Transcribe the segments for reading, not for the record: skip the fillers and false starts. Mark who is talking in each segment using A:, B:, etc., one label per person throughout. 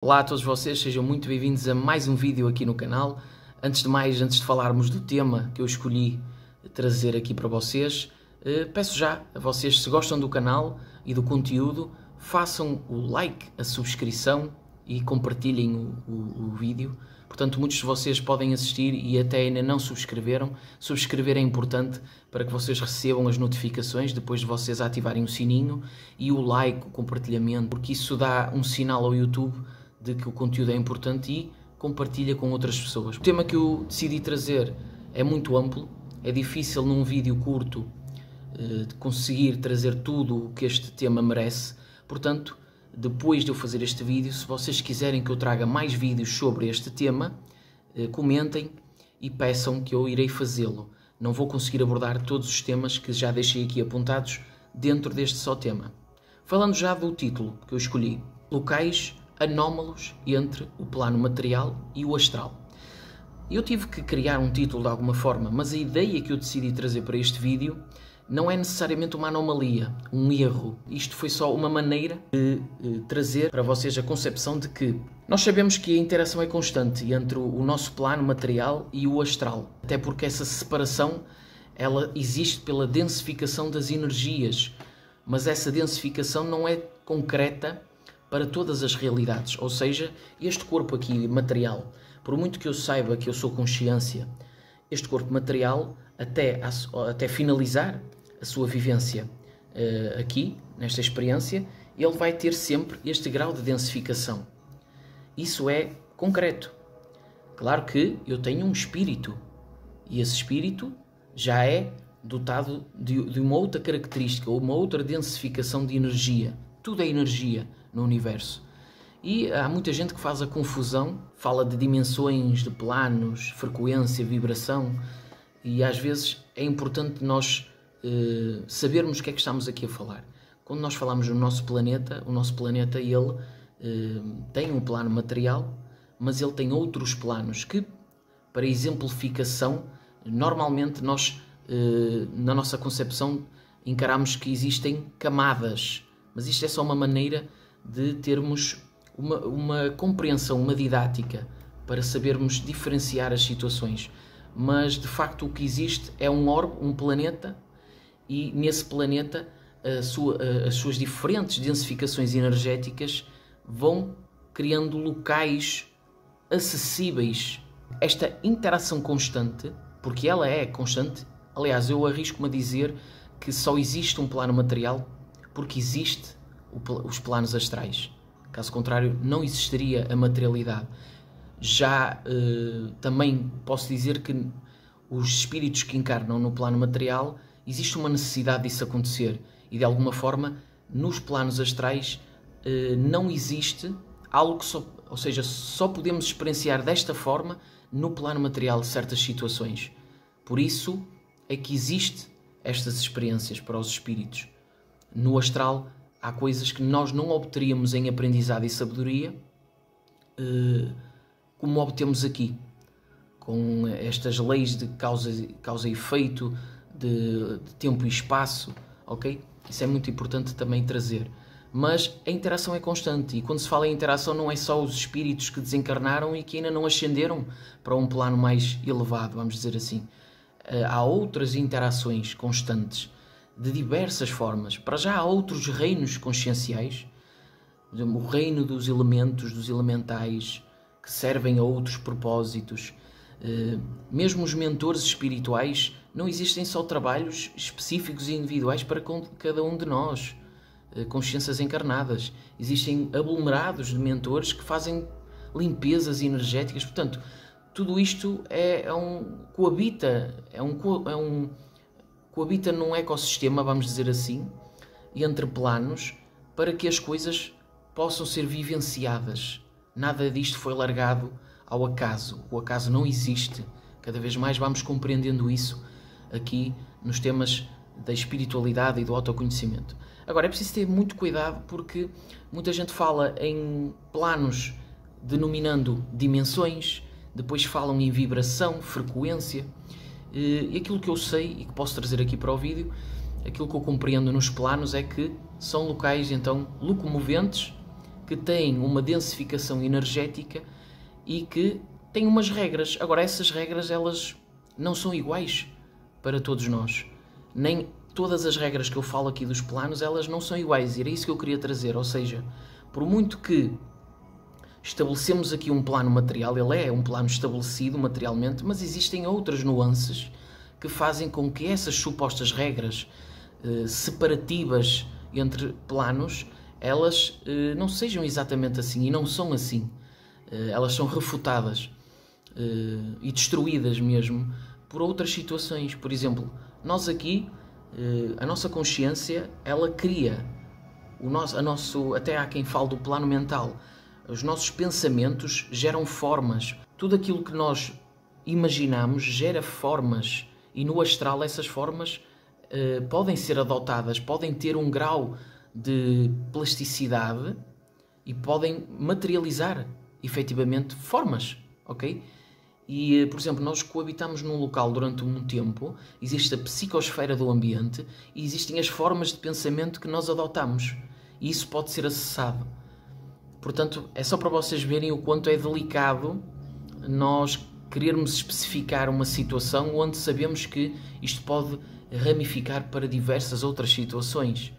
A: Olá a todos vocês, sejam muito bem-vindos a mais um vídeo aqui no canal. Antes de mais, antes de falarmos do tema que eu escolhi trazer aqui para vocês, peço já a vocês, se gostam do canal e do conteúdo, façam o like, a subscrição e compartilhem o vídeo. Portanto, muitos de vocês podem assistir e até ainda não subscreveram. Subscrever é importante para que vocês recebam as notificações depois de vocês ativarem o sininho, e o like, o compartilhamento, porque isso dá um sinal ao YouTube de que o conteúdo é importante e compartilha com outras pessoas. O tema que eu decidi trazer é muito amplo, é difícil num vídeo curto de conseguir trazer tudo o que este tema merece. Portanto, depois de eu fazer este vídeo, se vocês quiserem que eu traga mais vídeos sobre este tema, comentem e peçam que eu irei fazê-lo. Não vou conseguir abordar todos os temas que já deixei aqui apontados dentro deste só tema. Falando já do título que eu escolhi, locais anómalos entre o plano material e o astral. Eu tive que criar um título de alguma forma, mas a ideia que eu decidi trazer para este vídeo não é necessariamente uma anomalia, um erro. Isto foi só uma maneira de trazer para vocês a concepção de que nós sabemos que a interação é constante entre o nosso plano material e o astral, até porque essa separação ela existe pela densificação das energias, mas essa densificação não é concreta para todas as realidades. Ou seja, este corpo aqui material, por muito que eu saiba que eu sou consciência, este corpo material, até finalizar a sua vivência aqui, nesta experiência, ele vai ter sempre este grau de densificação. Isso é concreto. Claro que eu tenho um espírito, e esse espírito já é dotado de uma outra característica, ou uma outra densificação de energia. Tudo é energia no universo. E há muita gente que faz a confusão, fala de dimensões, de planos, frequência, vibração, e às vezes é importante nós sabermos o que é que estamos aqui a falar. Quando nós falamos no nosso planeta, o nosso planeta ele tem um plano material, mas ele tem outros planos que, para exemplificação, normalmente nós, na nossa concepção, encaramos que existem camadas, mas isto é só uma maneira de termos uma compreensão, uma didática, para sabermos diferenciar as situações. Mas, de facto, o que existe é um orbe, um planeta, e nesse planeta as suas diferentes densificações energéticas vão criando locais acessíveis. Esta interação constante, porque ela é constante, aliás, eu arrisco-me a dizer que só existe um plano material porque existe os planos astrais. Caso contrário, não existiria a materialidade. Já também posso dizer que os espíritos que encarnam no plano material, existe uma necessidade disso acontecer. E de alguma forma, nos planos astrais, não existe algo que só... Ou seja, só podemos experienciar desta forma no plano material certas situações. Por isso é que existe estas experiências para os espíritos. No astral há coisas que nós não obteríamos em aprendizado e sabedoria, como obtemos aqui, com estas leis de causa e efeito, de tempo e espaço, ok? Isso é muito importante também trazer. Mas a interação é constante, e quando se fala em interação não é só os espíritos que desencarnaram e que ainda não ascenderam para um plano mais elevado, vamos dizer assim. Há outras interações constantes, de diversas formas. Para já há outros reinos conscienciais, o reino dos elementos, dos elementais, que servem a outros propósitos. Mesmo os mentores espirituais, não existem só trabalhos específicos e individuais para cada um de nós, consciências encarnadas. Existem aglomerados de mentores que fazem limpezas energéticas. Portanto, tudo isto coabita num ecossistema, vamos dizer assim, entre planos, para que as coisas possam ser vivenciadas. Nada disto foi largado ao acaso. O acaso não existe. Cada vez mais vamos compreendendo isso aqui nos temas da espiritualidade e do autoconhecimento. Agora, é preciso ter muito cuidado, porque muita gente fala em planos denominando dimensões, depois falam em vibração, frequência. E aquilo que eu sei e que posso trazer aqui para o vídeo, aquilo que eu compreendo nos planos é que são locais então locomoventes que têm uma densificação energética e que têm umas regras. Agora, essas regras, elas não são iguais para todos nós. Nem todas as regras que eu falo aqui dos planos, elas não são iguais. E era isso que eu queria trazer. Ou seja, por muito que estabelecemos aqui um plano material, ele é um plano estabelecido materialmente, mas existem outras nuances que fazem com que essas supostas regras separativas entre planos, elas não sejam exatamente assim e não são assim. Elas são refutadas e destruídas mesmo por outras situações. Por exemplo, nós aqui, a nossa consciência, ela cria até há quem fale do plano mental. Os nossos pensamentos geram formas. Tudo aquilo que nós imaginamos gera formas e no astral essas formas podem ser adotadas, podem ter um grau de plasticidade e podem materializar efetivamente formas, ok? E, por exemplo, nós coabitamos num local durante um tempo, existe a psicosfera do ambiente e existem as formas de pensamento que nós adotamos e isso pode ser acessado. Portanto, é só para vocês verem o quanto é delicado nós querermos especificar uma situação onde sabemos que isto pode ramificar para diversas outras situações.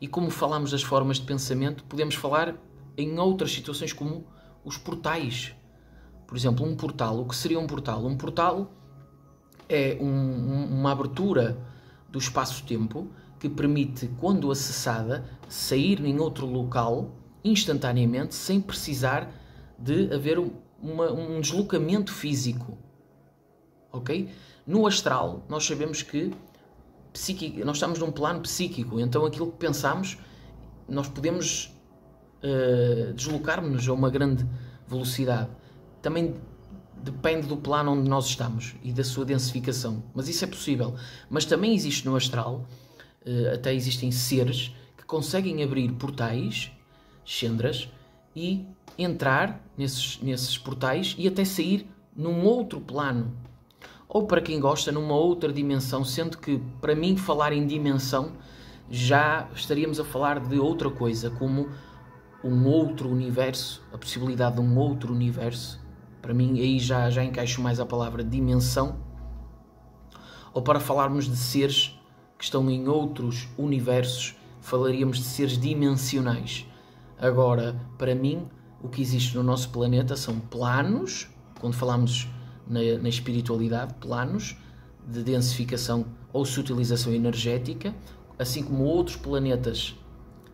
A: E como falamos das formas de pensamento, podemos falar em outras situações como os portais. Por exemplo, um portal. O que seria um portal? Um portal é uma abertura do espaço-tempo que permite, quando acessada, sair em outro local instantaneamente, sem precisar de haver um deslocamento físico. Ok? No astral, nós sabemos que nós estamos num plano psíquico, então aquilo que pensamos, nós podemos deslocar-nos a uma grande velocidade. Também depende do plano onde nós estamos e da sua densificação, mas isso é possível. Mas também existe no astral, até existem seres que conseguem abrir portais, Chandras, e entrar nesses portais e até sair num outro plano. Ou para quem gosta, numa outra dimensão, sendo que, para mim, falar em dimensão, já estaríamos a falar de outra coisa, como um outro universo, a possibilidade de um outro universo. Para mim, aí já encaixo mais a palavra dimensão. Ou para falarmos de seres que estão em outros universos, falaríamos de seres dimensionais. Agora, para mim, o que existe no nosso planeta são planos, quando falamos na espiritualidade, planos de densificação ou sutilização energética, assim como outros planetas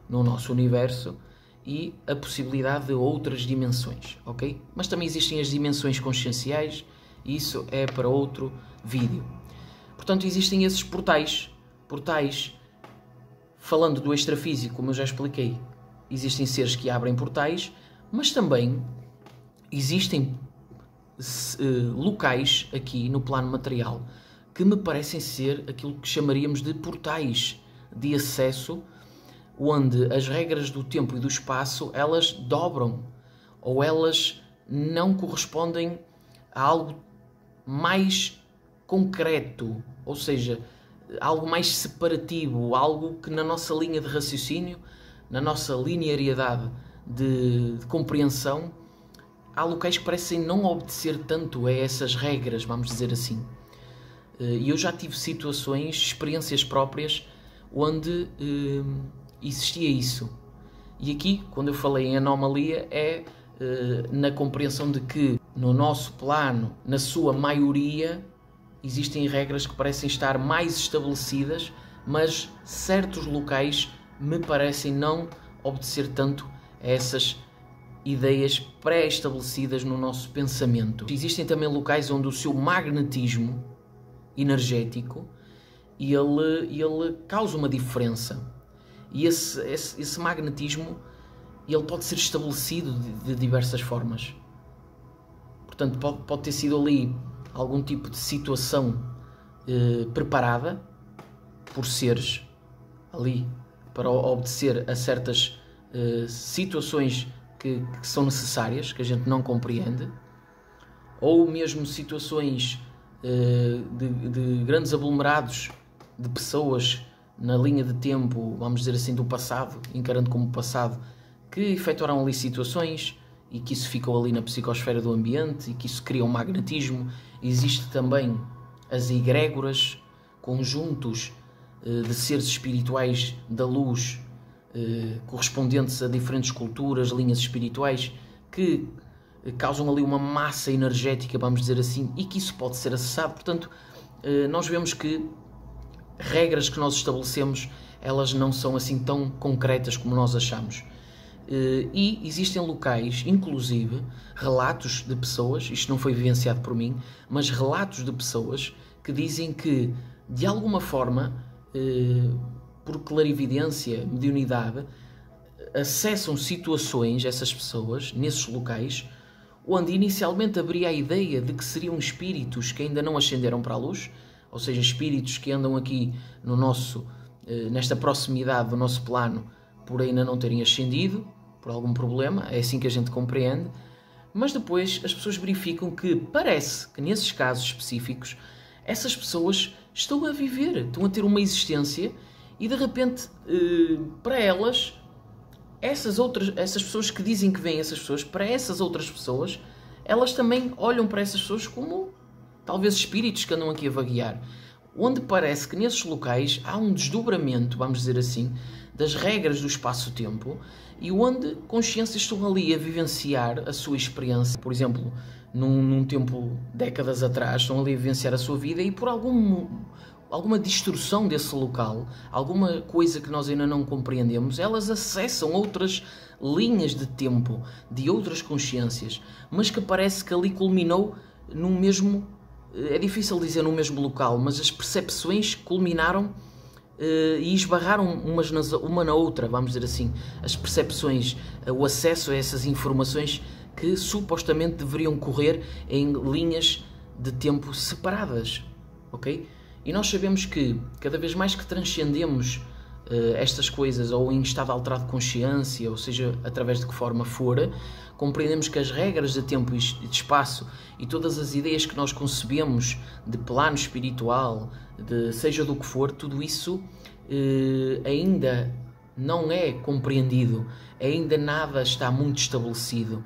A: no nosso universo e a possibilidade de outras dimensões, ok? Mas também existem as dimensões conscienciais e isso é para outro vídeo. Portanto, existem esses portais. Portais, falando do extrafísico, como eu já expliquei, existem seres que abrem portais, mas também existem locais aqui no plano material que me parecem ser aquilo que chamaríamos de portais de acesso, onde as regras do tempo e do espaço elas dobram ou elas não correspondem a algo mais concreto, ou seja, algo mais separativo, algo que na nossa linha de raciocínio, na nossa linearidade de compreensão, há locais que parecem não obedecer tanto a essas regras, vamos dizer assim. E eu já tive situações, experiências próprias, onde existia isso. E aqui, quando eu falei em anomalia, é na compreensão de que no nosso plano, na sua maioria, existem regras que parecem estar mais estabelecidas, mas certos locais me parecem não obedecer tanto a essas ideias pré-estabelecidas no nosso pensamento. Existem também locais onde o seu magnetismo energético ele causa uma diferença. E esse magnetismo ele pode ser estabelecido de diversas formas. Portanto, pode ter sido ali algum tipo de situação preparada por seres ali para obedecer a certas situações que são necessárias, que a gente não compreende, ou mesmo situações de grandes aglomerados de pessoas na linha de tempo, vamos dizer assim, do passado, encarando como passado, que efetuaram ali situações e que isso ficou ali na psicosfera do ambiente e que isso cria um magnetismo. Existe também as egrégoras, conjuntos de seres espirituais da luz, correspondentes a diferentes culturas, linhas espirituais, que causam ali uma massa energética, vamos dizer assim, e que isso pode ser acessado. Portanto, nós vemos que regras que nós estabelecemos, elas não são assim tão concretas como nós achamos. E existem locais, inclusive, relatos de pessoas, isto não foi vivenciado por mim, mas relatos de pessoas que dizem que, de alguma forma, por clarividência, mediunidade, acessam situações, essas pessoas, nesses locais, onde inicialmente haveria a ideia de que seriam espíritos que ainda não ascenderam para a luz, ou seja, espíritos que andam aqui no nosso, nesta proximidade do nosso plano, por ainda não terem ascendido, por algum problema, é assim que a gente compreende, mas depois as pessoas verificam que parece que nesses casos específicos, essas pessoas estão a viver, estão a ter uma existência e de repente, para elas, essas pessoas que dizem que vêm essas pessoas, para essas outras pessoas, elas também olham para essas pessoas como talvez espíritos que andam aqui a vaguear. Onde parece que nesses locais há um desdobramento, vamos dizer assim, das regras do espaço-tempo e onde consciências estão ali a vivenciar a sua experiência. Por exemplo, num tempo, décadas atrás, estão ali a vivenciar a sua vida e por alguma distorção desse local, alguma coisa que nós ainda não compreendemos, elas acessam outras linhas de tempo, de outras consciências, mas que parece que ali culminou num mesmo, é difícil dizer no mesmo local, mas as percepções culminaram e esbarraram uma na outra, vamos dizer assim. As percepções, o acesso a essas informações que supostamente deveriam correr em linhas de tempo separadas, ok? E nós sabemos que, cada vez mais que transcendemos estas coisas, ou em estado alterado de consciência, ou seja, através de que forma for, compreendemos que as regras de tempo e de espaço e todas as ideias que nós concebemos de plano espiritual, seja do que for, tudo isso ainda não é compreendido, ainda nada está muito estabelecido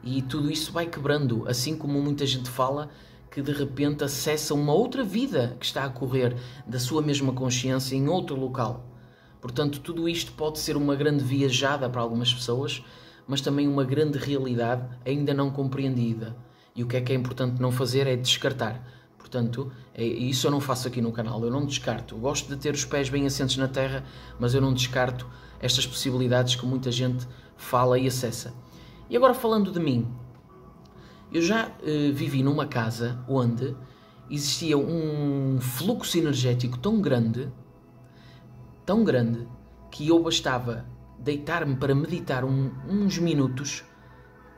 A: e tudo isso vai quebrando, assim como muita gente fala que de repente acessa uma outra vida que está a correr da sua mesma consciência em outro local. Portanto, tudo isto pode ser uma grande viajada para algumas pessoas, mas também uma grande realidade ainda não compreendida. E o que é importante não fazer é descartar. Portanto, isso eu não faço aqui no canal, eu não descarto. Eu gosto de ter os pés bem assentes na terra, mas eu não descarto estas possibilidades que muita gente fala e acessa. E agora falando de mim, eu já vivi numa casa onde existia um fluxo energético tão grande, que eu bastava deitar-me para meditar uns minutos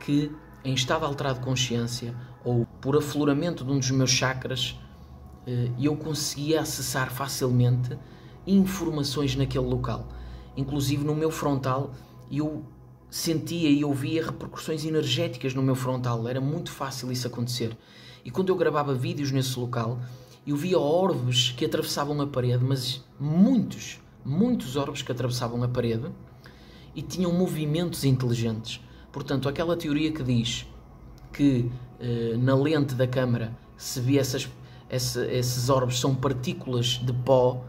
A: que, em estado alterado de consciência ou por afloramento de um dos meus chakras, eu conseguia acessar facilmente informações naquele local. Inclusive no meu frontal, eu sentia e ouvia repercussões energéticas no meu frontal. Era muito fácil isso acontecer. E quando eu gravava vídeos nesse local, eu via orbes que atravessavam a parede, mas muitos orbes que atravessavam a parede e tinham movimentos inteligentes. Portanto, aquela teoria que diz que na lente da câmara se vê esses orbes são partículas de pó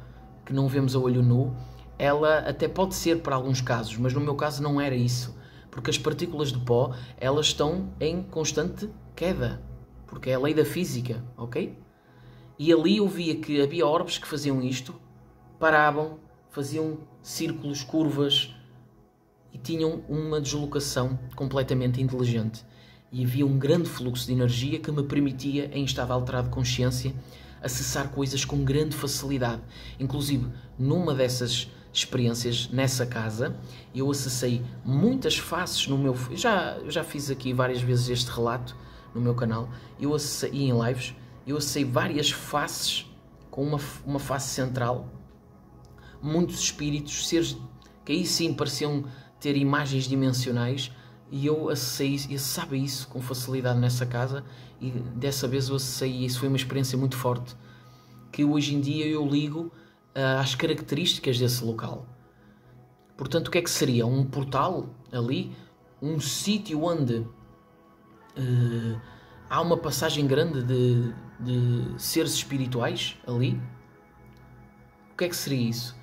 A: que não vemos a olho nu, ela até pode ser para alguns casos, mas no meu caso não era isso, porque as partículas de pó, elas estão em constante queda, porque é a lei da física, ok? E ali eu via que havia orbes que faziam isto, paravam, faziam círculos, curvas e tinham uma deslocação completamente inteligente. E havia um grande fluxo de energia que me permitia, em estado alterado de consciência, acessar coisas com grande facilidade. Inclusive, numa dessas experiências, nessa casa, eu acessei muitas faces no meu... Eu já fiz aqui várias vezes este relato no meu canal, eu acessei, e em lives, eu acessei várias faces com uma face central, muitos espíritos, seres que aí sim pareciam ter imagens dimensionais, e eu acessava isso com facilidade nessa casa, e dessa vez eu acessei, e isso foi uma experiência muito forte, que hoje em dia eu ligo às características desse local. Portanto, o que é que seria? Um portal ali? Um sítio onde há uma passagem grande de seres espirituais ali? O que é que seria isso?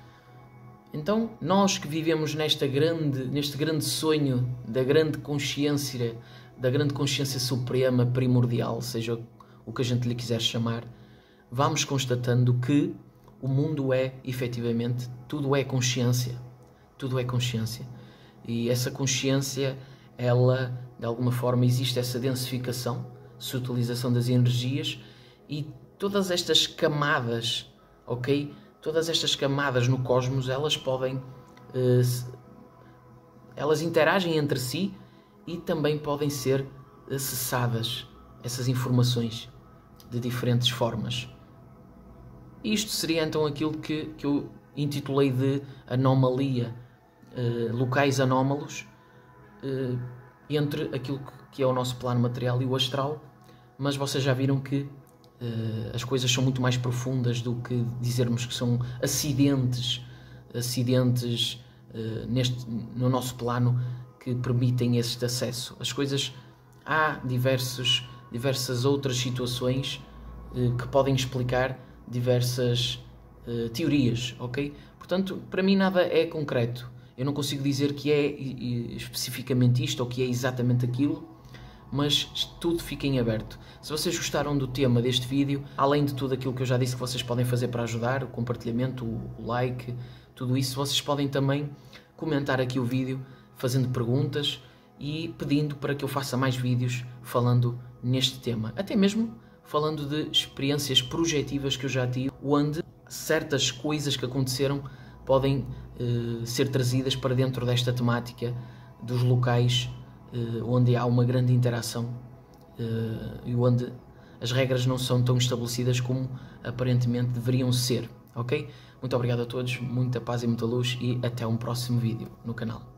A: Então, nós que vivemos neste grande sonho da grande consciência suprema, primordial, seja o que a gente lhe quiser chamar, vamos constatando que o mundo é, efetivamente, tudo é consciência. Tudo é consciência. E essa consciência, ela, de alguma forma, existe essa densificação, subutilização das energias e todas estas camadas, ok? Todas estas camadas no cosmos, elas podem... elas interagem entre si e também podem ser acessadas, essas informações, de diferentes formas. Isto seria então aquilo que eu intitulei de anomalia, locais anómalos entre aquilo que é o nosso plano material e o astral, mas vocês já viram que as coisas são muito mais profundas do que dizermos que são acidentes no nosso plano que permitem este acesso. As coisas, há diversas outras situações que podem explicar diversas teorias, ok? Portanto, para mim nada é concreto. Eu não consigo dizer que é especificamente isto ou que é exatamente aquilo, mas tudo fica em aberto. Se vocês gostaram do tema deste vídeo, além de tudo aquilo que eu já disse que vocês podem fazer para ajudar, o compartilhamento, o like, tudo isso, vocês podem também comentar aqui o vídeo, fazendo perguntas e pedindo para que eu faça mais vídeos falando neste tema. Até mesmo falando de experiências projetivas que eu já tive, onde certas coisas que aconteceram podem ser trazidas para dentro desta temática dos locais onde há uma grande interação e onde as regras não são tão estabelecidas como aparentemente deveriam ser, ok? Muito obrigado a todos, muita paz e muita luz e até um próximo vídeo no canal.